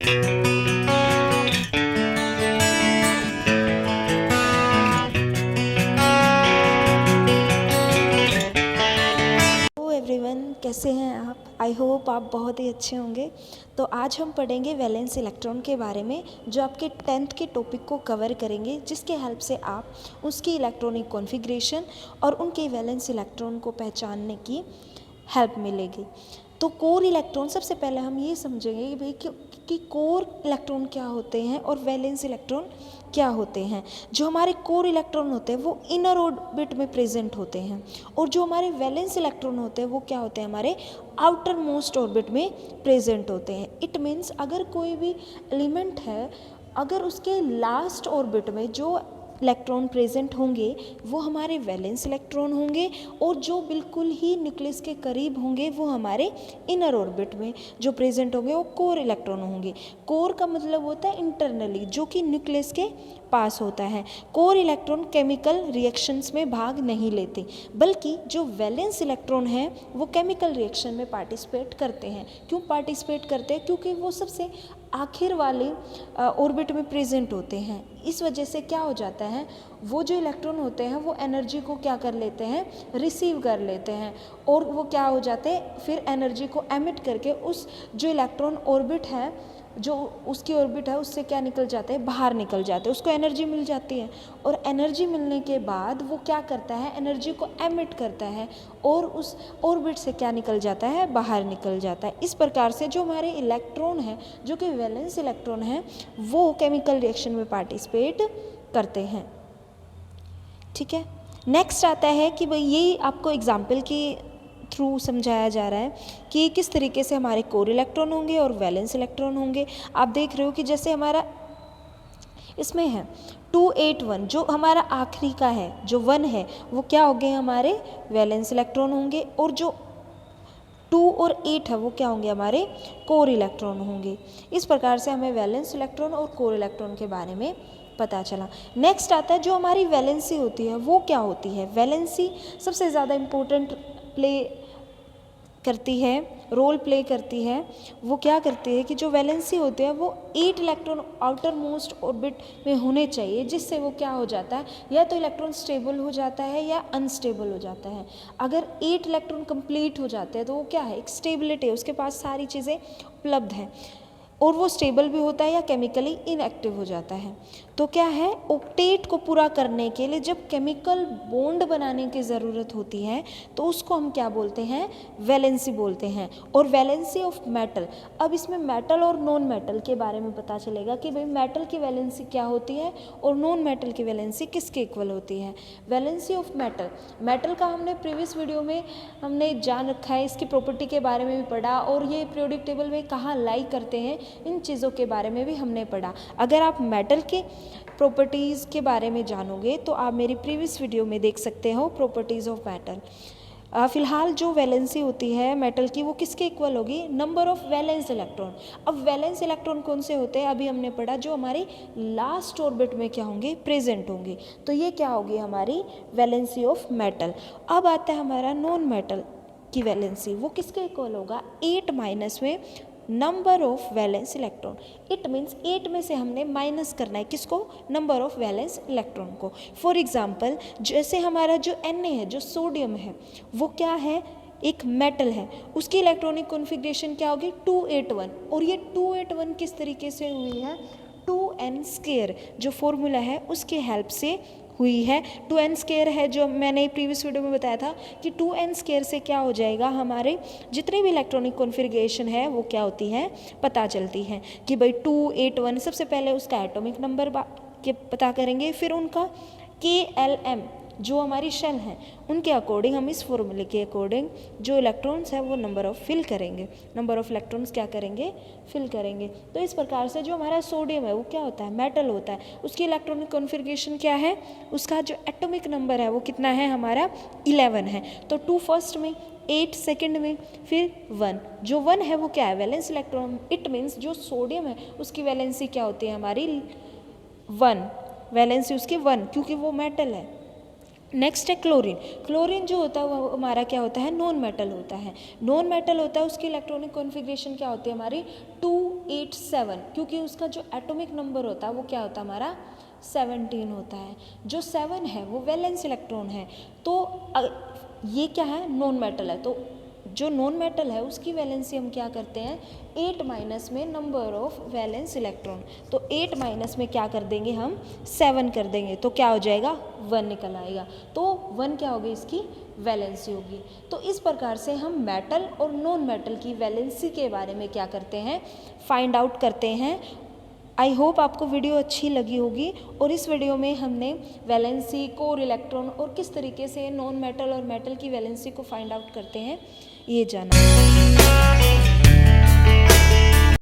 Everyone, कैसे हैं आप? आई होप आप बहुत ही अच्छे होंगे। तो आज हम पढ़ेंगे वैलेंस इलेक्ट्रॉन के बारे में, जो आपके 10th के टॉपिक को कवर करेंगे, जिसके हेल्प से आप उसकी इलेक्ट्रॉनिक कॉन्फ़िगरेशन और उनके वैलेंस इलेक्ट्रॉन को पहचानने की हेल्प मिलेगी। तो कोर इलेक्ट्रॉन, सबसे पहले हम ये समझेंगे कि भाई कि कोर इलेक्ट्रॉन क्या होते हैं और वैलेंस इलेक्ट्रॉन क्या होते हैं। जो हमारे कोर इलेक्ट्रॉन होते हैं वो इनर ऑर्बिट में प्रेजेंट होते हैं, और जो हमारे वैलेंस इलेक्ट्रॉन होते हैं वो क्या होते हैं, हमारे आउटर मोस्ट ऑर्बिट में प्रेजेंट होते हैं। इट मीन्स अगर कोई भी एलिमेंट है, अगर उसके लास्ट ऑर्बिट में जो इलेक्ट्रॉन प्रेजेंट होंगे वो हमारे वैलेंस इलेक्ट्रॉन होंगे, और जो बिल्कुल ही न्यूक्लियस के करीब होंगे वो हमारे इनर ऑर्बिट में जो प्रेजेंट होंगे वो कोर इलेक्ट्रॉन होंगे। कोर का मतलब होता है इंटरनली, जो कि न्यूक्लियस के पास होता है। कोर इलेक्ट्रॉन केमिकल रिएक्शंस में भाग नहीं लेते, बल्कि जो वैलेंस इलेक्ट्रॉन हैं वो केमिकल रिएक्शन में पार्टिसिपेट करते हैं। क्यों पार्टिसिपेट करते हैं? क्योंकि वो सबसे आखिर वाले ऑर्बिट में प्रेजेंट होते हैं। इस वजह से क्या हो जाता है, वो जो इलेक्ट्रॉन होते हैं वो एनर्जी को क्या कर लेते हैं, रिसीव कर लेते हैं, और वो क्या हो जाते हैं, फिर एनर्जी को एमिट करके उस जो इलेक्ट्रॉन ऑर्बिट है, जो उसकी ऑर्बिट है, उससे क्या निकल जाते हैं, बाहर निकल जाते हैं। उसको एनर्जी मिल जाती है, और एनर्जी मिलने के बाद वो क्या करता है, एनर्जी को एमिट करता है, और उस ऑर्बिट से क्या निकल जाता है, बाहर निकल जाता है। इस प्रकार से जो हमारे इलेक्ट्रॉन है, जो कि वैलेंस इलेक्ट्रॉन है, वो केमिकल रिएक्शन में पार्टिसिपेट करते हैं। ठीक है, नेक्स्ट आता है कि भाई ये आपको एग्जाम्पल की थ्रू समझाया जा रहा है कि किस तरीके से हमारे कोर इलेक्ट्रॉन होंगे और वैलेंस इलेक्ट्रॉन होंगे। आप देख रहे हो कि जैसे हमारा इसमें है 281, जो हमारा आखिरी का है, जो 1 है, वो क्या हो गए, हमारे वैलेंस इलेक्ट्रॉन होंगे, और जो 2 और 8 है वो क्या होंगे, हमारे कोर इलेक्ट्रॉन होंगे। इस प्रकार से हमें वैलेंस इलेक्ट्रॉन और कोर इलेक्ट्रॉन के बारे में पता चला। नेक्स्ट आता है जो हमारी वैलेंसी होती है वो क्या होती है। वैलेंसी सबसे ज़्यादा इम्पोर्टेंट रोल प्ले करती है। वो क्या करती है कि जो वैलेंसी होते हैं वो 8 इलेक्ट्रॉन आउटर मोस्ट ऑर्बिट में होने चाहिए, जिससे वो क्या हो जाता है, या तो इलेक्ट्रॉन स्टेबल हो जाता है या अनस्टेबल हो जाता है। अगर 8 इलेक्ट्रॉन कंप्लीट हो जाते हैं तो वो क्या है, एक स्टेबिलिटी है, उसके पास सारी चीज़ें उपलब्ध हैं, और वो स्टेबल भी होता है या केमिकली इनएक्टिव हो जाता है। तो क्या है, ऑक्टेट को पूरा करने के लिए जब केमिकल बॉन्ड बनाने की ज़रूरत होती है तो उसको हम क्या बोलते हैं, वैलेंसी बोलते हैं। और वैलेंसी ऑफ मेटल, अब इसमें मेटल और नॉन मेटल के बारे में पता चलेगा कि भाई मेटल की वैलेंसी क्या होती है और नॉन मेटल की वैलेंसी किसके इक्वल होती है। वैलेंसी ऑफ मेटल का हमने प्रीवियस वीडियो में हमने जान रखा है, इसकी प्रॉपर्टी के बारे में भी पढ़ा, और ये पीरियोडिक टेबल में कहाँ लाई करते हैं, इन चीज़ों के बारे में भी हमने पढ़ा। अगर आप मेटल के प्रॉपर्टीज़ के बारे में जानोगे तो आप मेरी प्रीवियस वीडियो में देख सकते हो, प्रॉपर्टीज़ ऑफ मेटल। फिलहाल जो वैलेंसी होती है मेटल की वो किसके इक्वल होगी, नंबर ऑफ वैलेंस इलेक्ट्रॉन। अब वैलेंस इलेक्ट्रॉन कौन से होते हैं, अभी हमने पढ़ा, जो हमारी लास्ट ऑर्बिट में क्या होंगे, प्रेजेंट होंगे। तो ये क्या होगी, हमारी वैलेंसी ऑफ मेटल। अब आता है हमारा नॉन मेटल की वैलेंसी, वो किसके इक्वल होगा, 8 माइनस में number of valence electron. It means 8 में से हमने माइनस करना है किसको, नंबर ऑफ वैलेंस इलेक्ट्रॉन को। फॉर एग्जांपल, जैसे हमारा जो Na है, जो सोडियम है, वो क्या है, एक मेटल है, उसकी इलेक्ट्रॉनिक कॉन्फ़िगरेशन क्या होगी, 281। और ये 281 किस तरीके से हुई है, 2n², जो फॉर्मूला है उसके हेल्प से हुई है। 2n² है, जो मैंने प्रीवियस वीडियो में बताया था कि 2n² से क्या हो जाएगा, हमारे जितने भी इलेक्ट्रॉनिक कॉन्फ़िगरेशन है वो क्या होती है, पता चलती है कि भाई 281, सबसे पहले उसका एटॉमिक नंबर के पता करेंगे, फिर उनका KLM जो हमारी शेल हैं उनके अकॉर्डिंग, हम इस फॉर्मूले के अकॉर्डिंग जो इलेक्ट्रॉन्स है वो नंबर ऑफ इलेक्ट्रॉन्स क्या करेंगे, फिल करेंगे। तो इस प्रकार से जो हमारा सोडियम है वो क्या होता है, मेटल होता है, उसकी इलेक्ट्रॉनिक कॉन्फ़िगरेशन क्या है, उसका जो एटॉमिक नंबर है वो कितना है, हमारा 11 है। तो 2 फर्स्ट में, 8 सेकेंड में, फिर 1, जो 1 है वो क्या है, वैलेंस इलेक्ट्रॉन। इट मीन्स जो सोडियम है उसकी वैलेंसी क्या होती है, हमारी 1, वैलेंसी उसकी 1, क्योंकि वो मेटल है। नेक्स्ट है क्लोरीन। क्लोरीन जो होता है वो हमारा क्या होता है, नॉन मेटल होता है। नॉन मेटल होता है, उसकी इलेक्ट्रॉनिक कॉन्फ़िगरेशन क्या होती है हमारी 287, क्योंकि उसका जो एटॉमिक नंबर होता है वो क्या होता है हमारा 17 होता है। जो 7 है वो वैलेंस इलेक्ट्रॉन है। तो ये क्या है, नॉन मेटल है। तो जो नॉन मेटल है उसकी वैलेंसी हम क्या करते हैं 8 माइनस में नंबर ऑफ वैलेंस इलेक्ट्रॉन, तो 8 माइनस में क्या कर देंगे हम 7 कर देंगे, तो क्या हो जाएगा 1 निकल आएगा। तो 1 क्या होगी, इसकी वैलेंसी होगी। तो इस प्रकार से हम मेटल और नॉन मेटल की वैलेंसी के बारे में क्या करते हैं, फाइंड आउट करते हैं। आई होप आपको वीडियो अच्छी लगी होगी, और इस वीडियो में हमने वैलेंसी, कोर इलेक्ट्रॉन और किस तरीके से नॉन मेटल और मेटल की वैलेंसी को फाइंड आउट करते हैं ये जाना।